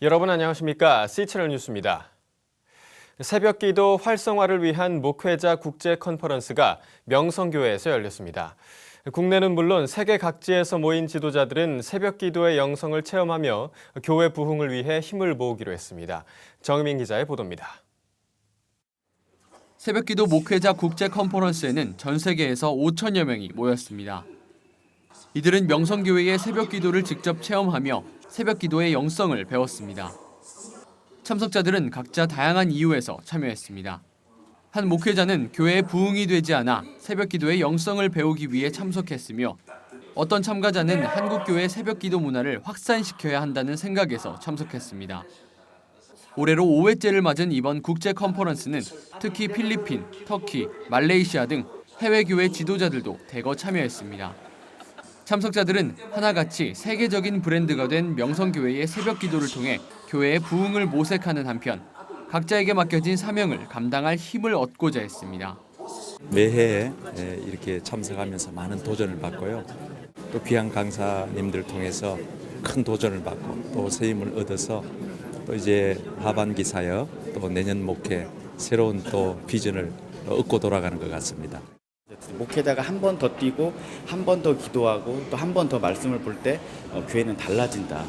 여러분 안녕하십니까? C채널 뉴스입니다. 새벽기도 활성화를 위한 목회자 국제 컨퍼런스가 명성교회에서 열렸습니다. 국내는 물론 세계 각지에서 모인 지도자들은 새벽기도의 영성을 체험하며 교회 부흥을 위해 힘을 모으기로 했습니다. 정의민 기자의 보도입니다. 새벽기도 목회자 국제 컨퍼런스에는 전 세계에서 5천여 명이 모였습니다. 이들은 명성교회의 새벽기도를 직접 체험하며 새벽기도의 영성을 배웠습니다. 참석자들은 각자 다양한 이유에서 참여했습니다. 한 목회자는 교회의 부흥이 되지 않아 새벽기도의 영성을 배우기 위해 참석했으며 어떤 참가자는 한국교회의 새벽기도 문화를 확산시켜야 한다는 생각에서 참석했습니다. 올해로 5회째를 맞은 이번 국제 컨퍼런스는 특히 필리핀, 터키, 말레이시아 등 해외 교회 지도자들도 대거 참여했습니다. 참석자들은 하나같이 세계적인 브랜드가 된 명성교회의 새벽기도를 통해 교회의 부흥을 모색하는 한편 각자에게 맡겨진 사명을 감당할 힘을 얻고자 했습니다. 매해 이렇게 참석하면서 많은 도전을 받고요. 또 귀한 강사님들 통해서 큰 도전을 받고 또 새 힘을 얻어서 또 이제 하반기 사역 또 내년 목회 새로운 또 비전을 얻고 돌아가는 것 같습니다. 목회자가 한 번 더 뛰고 한 번 더 기도하고 또 한 번 더 말씀을 볼 때 교회는 달라진다.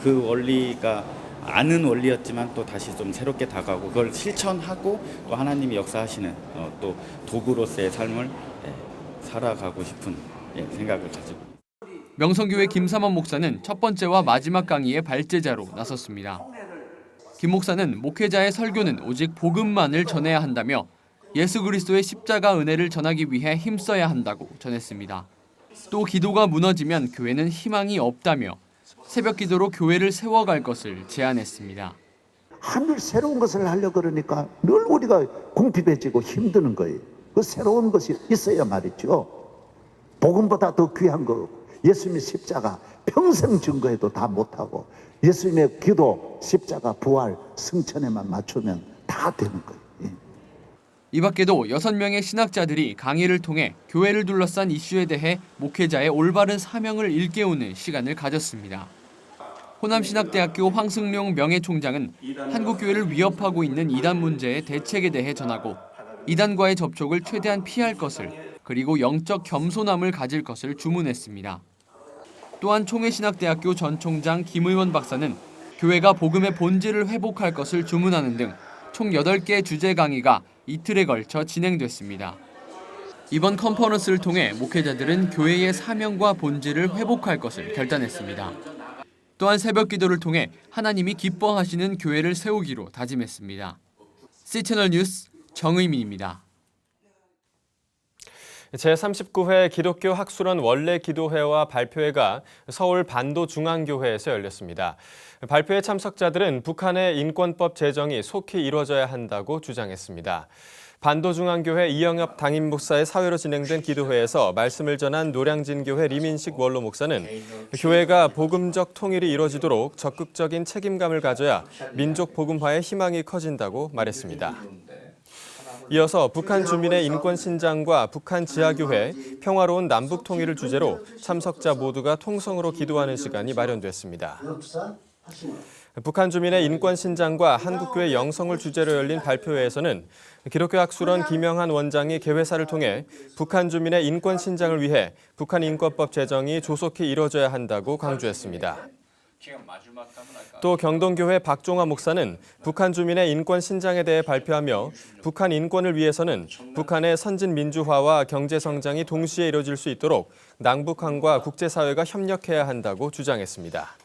그 원리가 아는 원리였지만 또 다시 좀 새롭게 다가오고 그걸 실천하고 또 하나님이 역사하시는 또 도구로서의 삶을 살아가고 싶은 생각을 가지고. 명성교회 김삼원 목사는 첫 번째와 마지막 강의의 발제자로 나섰습니다. 김 목사는 목회자의 설교는 오직 복음만을 전해야 한다며 예수 그리스도의 십자가 은혜를 전하기 위해 힘써야 한다고 전했습니다. 또 기도가 무너지면 교회는 희망이 없다며 새벽 기도로 교회를 세워갈 것을 제안했습니다. 하늘 새로운 것을 하려고 그러니까 늘 우리가 궁핍해지고 힘드는 거예요. 그 새로운 것이 있어야 말이죠. 복음보다 더 귀한 거 예수님의 십자가 평생 증거해도 다 못하고 예수님의 기도, 십자가, 부활, 승천에만 맞추면 다 되는 거예요. 이 밖에도 6명의 신학자들이 강의를 통해 교회를 둘러싼 이슈에 대해 목회자의 올바른 사명을 일깨우는 시간을 가졌습니다. 호남신학대학교 황승룡 명예총장은 한국교회를 위협하고 있는 이단 문제의 대책에 대해 전하고 이단과의 접촉을 최대한 피할 것을 그리고 영적 겸손함을 가질 것을 주문했습니다. 또한 총회신학대학교 전 총장 김의원 박사는 교회가 복음의 본질을 회복할 것을 주문하는 등 총 8개의 주제 강의가 이틀에 걸쳐 진행됐습니다. 이번 컨퍼런스를 통해 목회자들은 교회의 사명과 본질을 회복할 것을 결단했습니다. 또한 새벽 기도를 통해 하나님이 기뻐하시는 교회를 세우기로 다짐했습니다. C채널 뉴스 정의민입니다. 제39회 기독교 학술원 원래 기도회와 발표회가 서울 반도중앙교회에서 열렸습니다. 발표회 참석자들은 북한의 인권법 제정이 속히 이루어져야 한다고 주장했습니다. 반도중앙교회 이영엽 당임 목사의 사회로 진행된 기도회에서 말씀을 전한 노량진교회 리민식 원로 목사는 교회가 복음적 통일이 이루어지도록 적극적인 책임감을 가져야 민족 복음화의 희망이 커진다고 말했습니다. 이어서 북한 주민의 인권 신장과 북한 지하교회, 평화로운 남북 통일을 주제로 참석자 모두가 통성으로 기도하는 시간이 마련됐습니다. 북한 주민의 인권 신장과 한국교회 영성을 주제로 열린 발표회에서는 기독교 학술원 김영한 원장이 개회사를 통해 북한 주민의 인권 신장을 위해 북한 인권법 제정이 조속히 이뤄져야 한다고 강조했습니다. 또 경동교회 박종화 목사는 북한 주민의 인권 신장에 대해 발표하며 북한 인권을 위해서는 북한의 선진 민주화와 경제 성장이 동시에 이뤄질 수 있도록 남북한과 국제사회가 협력해야 한다고 주장했습니다.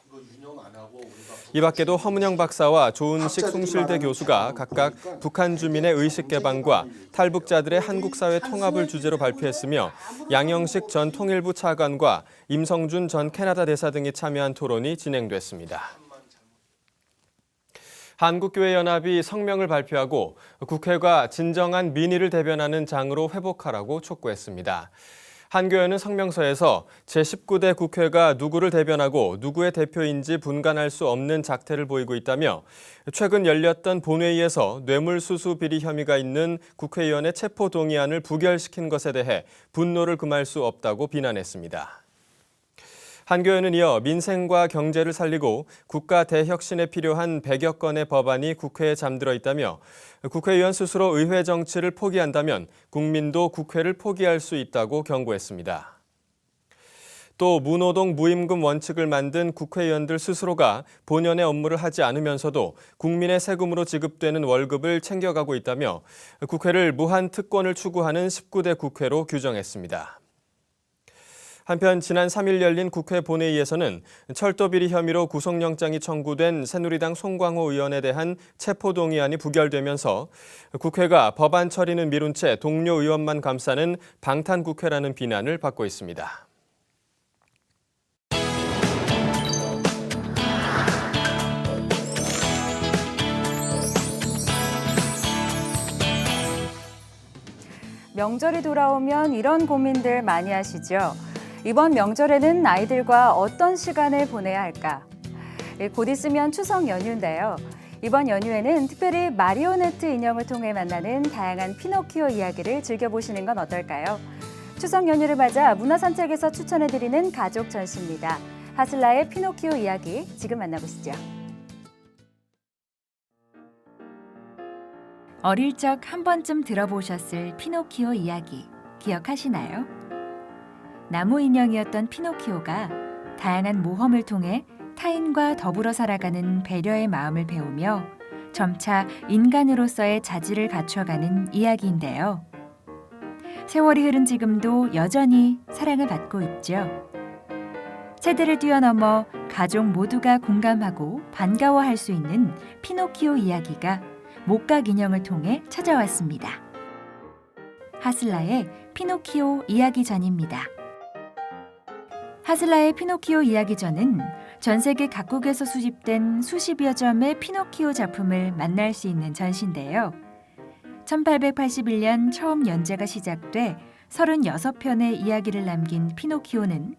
이 밖에도 허문영 박사와 조은식 숭실대 교수가 각각 북한 주민의 의식 개방과 탈북자들의 한국 사회 통합을 주제로 발표했으며 양영식 전 통일부 차관과 임성준 전 캐나다 대사 등이 참여한 토론이 진행됐습니다. 한국교회연합이 성명을 발표하고 국회가 진정한 민의를 대변하는 장으로 회복하라고 촉구했습니다. 한교연은 성명서에서 제19대 국회가 누구를 대변하고 누구의 대표인지 분간할 수 없는 작태를 보이고 있다며 최근 열렸던 본회의에서 뇌물수수 비리 혐의가 있는 국회의원의 체포동의안을 부결시킨 것에 대해 분노를 금할 수 없다고 비난했습니다. 한교연은 이어 민생과 경제를 살리고 국가 대혁신에 필요한 100여 건의 법안이 국회에 잠들어 있다며 국회의원 스스로 의회 정치를 포기한다면 국민도 국회를 포기할 수 있다고 경고했습니다. 또 무노동 무임금 원칙을 만든 국회의원들 스스로가 본연의 업무를 하지 않으면서도 국민의 세금으로 지급되는 월급을 챙겨가고 있다며 국회를 무한 특권을 추구하는 19대 국회로 규정했습니다. 한편 지난 3일 열린 국회 본회의에서는 철도비리 혐의로 구속영장이 청구된 새누리당 송광호 의원에 대한 체포동의안이 부결되면서 국회가 법안 처리는 미룬 채 동료 의원만 감싸는 방탄국회라는 비난을 받고 있습니다. 명절이 돌아오면 이런 고민들 많이 하시죠? 이번 명절에는 아이들과 어떤 시간을 보내야 할까? 곧 있으면 추석 연휴인데요. 이번 연휴에는 특별히 마리오네트 인형을 통해 만나는 다양한 피노키오 이야기를 즐겨보시는 건 어떨까요? 추석 연휴를 맞아 문화산책에서 추천해드리는 가족 전시입니다. 하슬라의 피노키오 이야기 지금 만나보시죠. 어릴 적 한 번쯤 들어보셨을 피노키오 이야기 기억하시나요? 나무 인형이었던 피노키오가 다양한 모험을 통해 타인과 더불어 살아가는 배려의 마음을 배우며 점차 인간으로서의 자질을 갖춰가는 이야기인데요. 세월이 흐른 지금도 여전히 사랑을 받고 있죠. 세대를 뛰어넘어 가족 모두가 공감하고 반가워할 수 있는 피노키오 이야기가 목각 인형을 통해 찾아왔습니다. 하슬라의 피노키오 이야기전입니다. 하슬라의 피노키오 이야기전은 전 세계 각국에서 수집된 수십여 점의 피노키오 작품을 만날 수 있는 전시인데요. 1881년 처음 연재가 시작돼 36편의 이야기를 남긴 피노키오는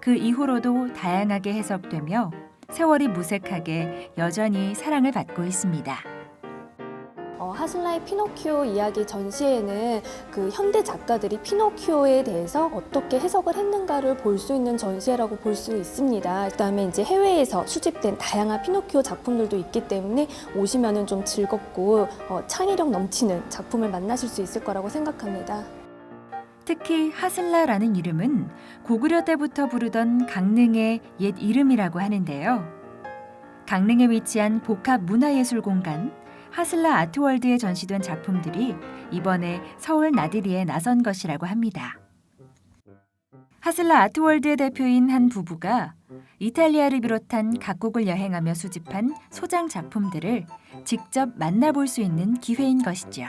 그 이후로도 다양하게 해석되며 세월이 무색하게 여전히 사랑을 받고 있습니다. 하슬라의 피노키오 이야기 전시회는 그 현대 작가들이 피노키오에 대해서 어떻게 해석을 했는가를 볼 수 있는 전시회라고 볼 수 있습니다. 그다음에 이제 해외에서 수집된 다양한 피노키오 작품들도 있기 때문에 오시면은 좀 즐겁고 창의력 넘치는 작품을 만나실 수 있을 거라고 생각합니다. 특히 하슬라라는 이름은 고구려 때부터 부르던 강릉의 옛 이름이라고 하는데요. 강릉에 위치한 복합 문화예술공간 하슬라 아트월드에 전시된 작품들이 이번에 서울 나들이에 나선 것이라고 합니다. 하슬라 아트월드의 대표인 한 부부가 이탈리아를 비롯한 각국을 여행하며 수집한 소장 작품들을 직접 만나볼 수 있는 기회인 것이죠.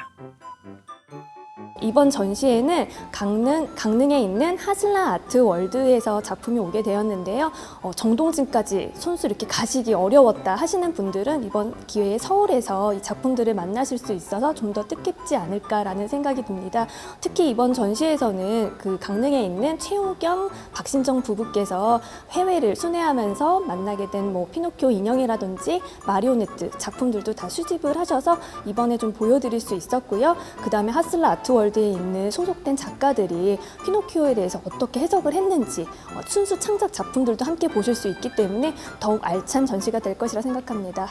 이번 전시회는 강릉에 있는 하슬라 아트 월드에서 작품이 오게 되었는데요. 정동진까지 손수 이렇게 가시기 어려웠다 하시는 분들은 이번 기회에 서울에서 이 작품들을 만나실 수 있어서 좀 더 뜻깊지 않을까라는 생각이 듭니다. 특히 이번 전시에서는 그 강릉에 있는 최우경, 박신정 부부께서 해외를 순회하면서 만나게 된 피노키오 인형이라든지 마리오네트 작품들도 다 수집을 하셔서 이번에 좀 보여드릴 수 있었고요. 그 다음에 하슬라 아트 월드에 있는 소속된 작가들이 피노키오에 대해서 어떻게 해석을 했는지 순수 창작 작품들도 함께 보실 수 있기 때문에 더욱 알찬 전시가 될 것이라 생각합니다.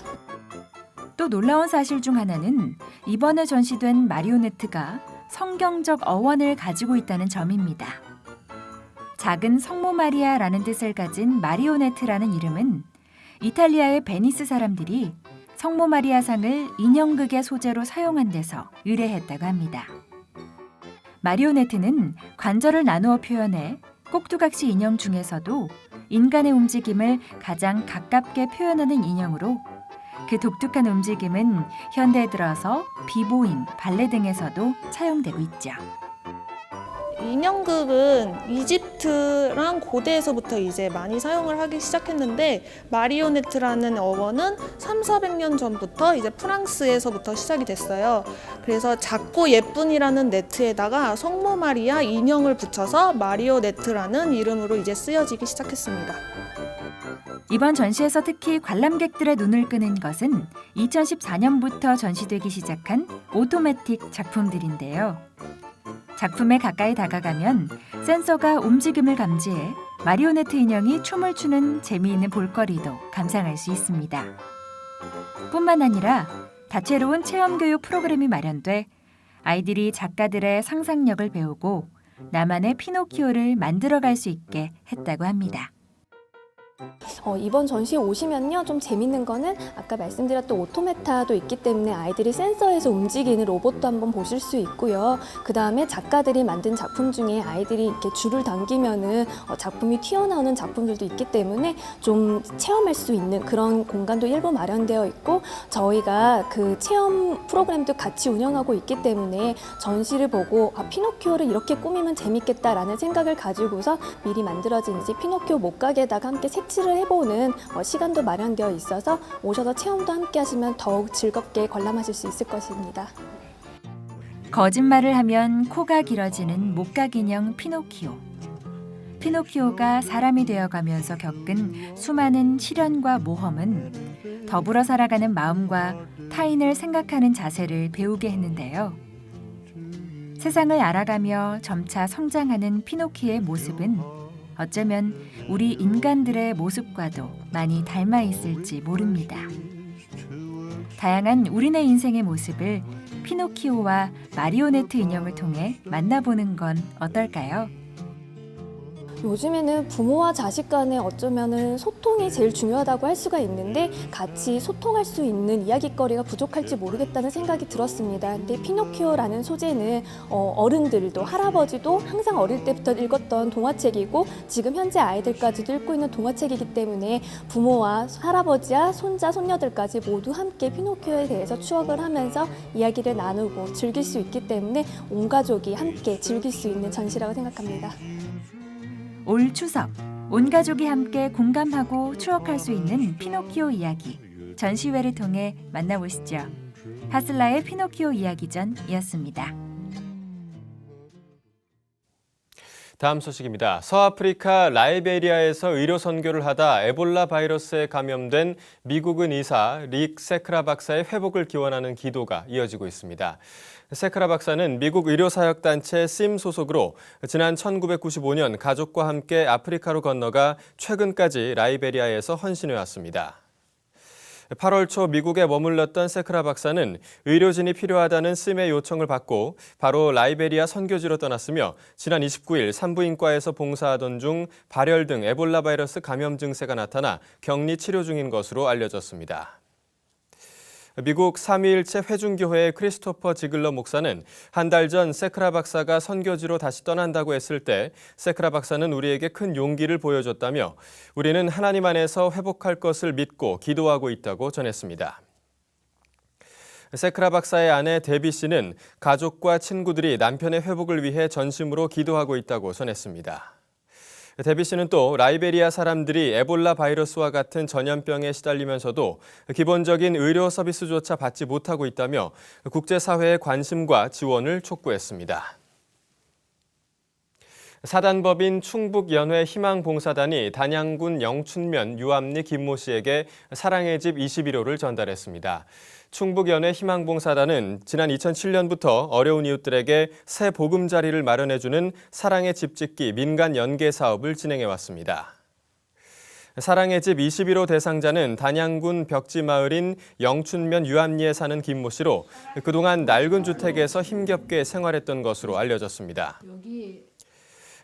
또 놀라운 사실 중 하나는 이번에 전시된 마리오네트가 성경적 어원을 가지고 있다는 점입니다. 작은 성모 마리아라는 뜻을 가진 마리오네트라는 이름은 이탈리아의 베니스 사람들이 성모 마리아상을 인형극의 소재로 사용한 데서 유래했다고 합니다. 마리오네트는 관절을 나누어 표현해 꼭두각시 인형 중에서도 인간의 움직임을 가장 가깝게 표현하는 인형으로 그 독특한 움직임은 현대에 들어서 비보잉, 발레 등에서도 차용되고 있죠. 인형극은 이집트랑 고대에서부터 이제 많이 사용을 하기 시작했는데 마리오네트라는 어원은 300~400년 전부터 이제 프랑스에서부터 시작이 됐어요. 그래서 작고 예쁜이라는 네트에다가 성모 마리아 인형을 붙여서 마리오네트라는 이름으로 이제 쓰여지기 시작했습니다. 이번 전시에서 특히 관람객들의 눈을 끄는 것은 2014년부터 전시되기 시작한 오토매틱 작품들인데요. 작품에 가까이 다가가면 센서가 움직임을 감지해 마리오네트 인형이 춤을 추는 재미있는 볼거리도 감상할 수 있습니다. 뿐만 아니라 다채로운 체험교육 프로그램이 마련돼 아이들이 작가들의 상상력을 배우고 나만의 피노키오를 만들어갈 수 있게 했다고 합니다. 이번 전시에 오시면요, 좀 재밌는 거는 아까 말씀드렸던 오토메타도 있기 때문에 아이들이 센서에서 움직이는 로봇도 한번 보실 수 있고요. 그 다음에 작가들이 만든 작품 중에 아이들이 이렇게 줄을 당기면은 작품이 튀어나오는 작품들도 있기 때문에 좀 체험할 수 있는 그런 공간도 일부 마련되어 있고, 저희가 그 체험 프로그램도 같이 운영하고 있기 때문에 전시를 보고 피노키오를 이렇게 꾸미면 재밌겠다라는 생각을 가지고서 미리 만들어진 이제 피노키오 목각에다가 함께 색칠을 해보는 시간도 마련되어 있어서 오셔서 체험도 함께 하시면 더욱 즐겁게 관람하실 수 있을 것입니다. 거짓말을 하면 코가 길어지는 목각인형 피노키오. 피노키오가 사람이 되어가면서 겪은 수많은 시련과 모험은 더불어 살아가는 마음과 타인을 생각하는 자세를 배우게 했는데요. 세상을 알아가며 점차 성장하는 피노키오의 모습은 어쩌면 우리 인간들의 모습과도 많이 닮아 있을지 모릅니다. 다양한 우리네 인생의 모습을 피노키오와 마리오네트 인형을 통해 만나보는 건 어떨까요? 요즘에는 부모와 자식 간에 어쩌면은 소통이 제일 중요하다고 할 수가 있는데 같이 소통할 수 있는 이야깃거리가 부족할지 모르겠다는 생각이 들었습니다. 근데 피노키오라는 소재는 어른들도 할아버지도 항상 어릴 때부터 읽었던 동화책이고 지금 현재 아이들까지도 읽고 있는 동화책이기 때문에 부모와 할아버지와 손자, 손녀들까지 모두 함께 피노키오에 대해서 추억을 하면서 이야기를 나누고 즐길 수 있기 때문에 온 가족이 함께 즐길 수 있는 전시라고 생각합니다. 올 추석, 온 가족이 함께 공감하고 추억할 수 있는 피노키오 이야기, 전시회를 통해 만나보시죠. 하슬라의 피노키오 이야기전이었습니다. 다음 소식입니다. 서아프리카 라이베리아에서 의료 선교를 하다 에볼라 바이러스에 감염된 미국인 의사 릭 세크라 박사의 회복을 기원하는 기도가 이어지고 있습니다. 세크라 박사는 미국 의료사역단체 심 소속으로 지난 1995년 가족과 함께 아프리카로 건너가 최근까지 라이베리아에서 헌신해왔습니다. 8월 초 미국에 머물렀던 세크라 박사는 의료진이 필요하다는 심의 요청을 받고 바로 라이베리아 선교지로 떠났으며 지난 29일 산부인과에서 봉사하던 중 발열 등 에볼라 바이러스 감염 증세가 나타나 격리 치료 중인 것으로 알려졌습니다. 미국 삼위일체 회중교회의 크리스토퍼 지글러 목사는 한 달 전 세크라 박사가 선교지로 다시 떠난다고 했을 때 세크라 박사는 우리에게 큰 용기를 보여줬다며 우리는 하나님 안에서 회복할 것을 믿고 기도하고 있다고 전했습니다. 세크라 박사의 아내 데비 씨는 가족과 친구들이 남편의 회복을 위해 전심으로 기도하고 있다고 전했습니다. 데비 씨는 또 라이베리아 사람들이 에볼라 바이러스와 같은 전염병에 시달리면서도 기본적인 의료 서비스조차 받지 못하고 있다며 국제사회의 관심과 지원을 촉구했습니다. 사단법인 충북연회 희망봉사단이 단양군 영춘면 유암리 김모 씨에게 사랑의 집 21호를 전달했습니다. 충북연회 희망봉사단은 지난 2007년부터 어려운 이웃들에게 새 보금자리를 마련해주는 사랑의 집 짓기 민간 연계 사업을 진행해왔습니다. 사랑의 집 21호 대상자는 단양군 벽지마을인 영춘면 유암리에 사는 김모 씨로 그동안 낡은 주택에서 힘겹게 생활했던 것으로 알려졌습니다.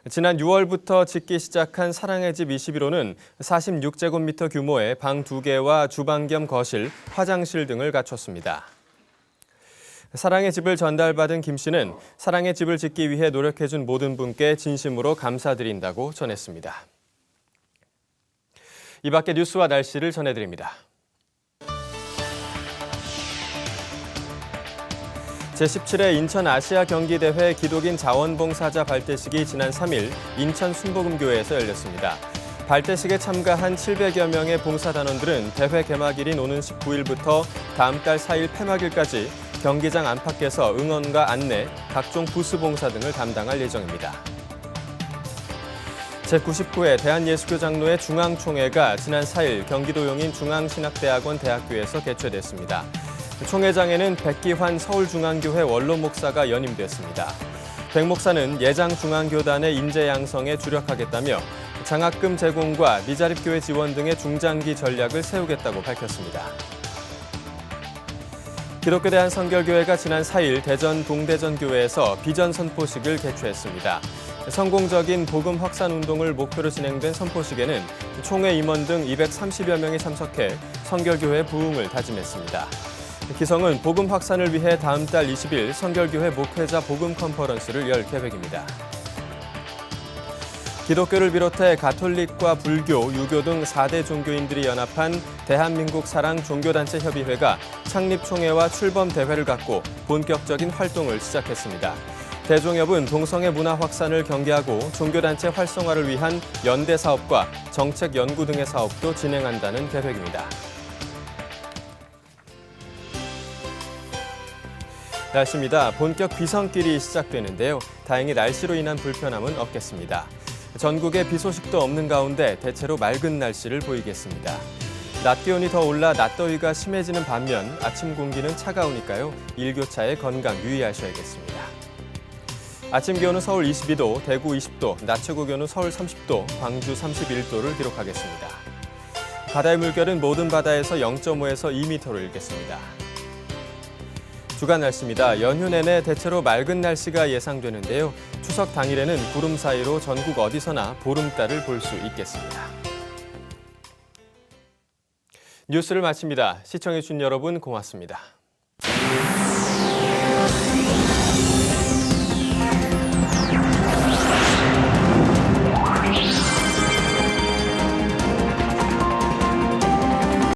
지난 6월부터 짓기 시작한 사랑의 집 21호는 46제곱미터 규모의 방 2개와 주방 겸 거실, 화장실 등을 갖췄습니다. 사랑의 집을 전달받은 김 씨는 사랑의 집을 짓기 위해 노력해준 모든 분께 진심으로 감사드린다고 전했습니다. 이 밖의 뉴스와 날씨를 전해드립니다. 제17회 인천 아시아 경기대회 기독인 자원봉사자 발대식이 지난 3일 인천 순복음교회에서 열렸습니다. 발대식에 참가한 700여 명의 봉사단원들은 대회 개막일인 오는 19일부터 다음 달 4일 폐막일까지 경기장 안팎에서 응원과 안내, 각종 부스 봉사 등을 담당할 예정입니다. 제99회 대한예수교장로회 중앙총회가 지난 4일 경기도 용인 중앙신학대학원 대학교에서 개최됐습니다. 총회장에는 백기환 서울중앙교회 원로 목사가 연임됐습니다. 백 목사는 예장 중앙교단의 인재 양성에 주력하겠다며 장학금 제공과 미자립교회 지원 등의 중장기 전략을 세우겠다고 밝혔습니다. 기독교 대한선결교회가 지난 4일 대전 동대전교회에서 비전 선포식을 개최했습니다. 성공적인 복음 확산 운동을 목표로 진행된 선포식에는 총회 임원 등 230여 명이 참석해 선결교회 부흥을 다짐했습니다. 기성은 복음 확산을 위해 다음 달 20일 선결교회 목회자 복음 컨퍼런스를 열 계획입니다. 기독교를 비롯해 가톨릭과 불교, 유교 등 4대 종교인들이 연합한 대한민국 사랑 종교단체 협의회가 창립총회와 출범대회를 갖고 본격적인 활동을 시작했습니다. 대종협은 동성애 문화 확산을 경계하고 종교단체 활성화를 위한 연대 사업과 정책 연구 등의 사업도 진행한다는 계획입니다. 날씨입니다. 본격 비성길이 시작되는데요. 다행히 날씨로 인한 불편함은 없겠습니다. 전국에 비 소식도 없는 가운데 대체로 맑은 날씨를 보이겠습니다. 낮 기온이 더 올라 낮더위가 심해지는 반면 아침 공기는 차가우니까요. 일교차에 건강 유의하셔야겠습니다. 아침 기온은 서울 22도, 대구 20도, 낮 최고 기온은 서울 30도, 광주 31도를 기록하겠습니다. 바다의 물결은 모든 바다에서 0.5에서 2m로 일겠습니다. 주간 날씨입니다. 연휴 내내 대체로 맑은 날씨가 예상되는데요. 추석 당일에는 구름 사이로 전국 어디서나 보름달을 볼 수 있겠습니다. 뉴스를 마칩니다. 시청해주신 여러분 고맙습니다.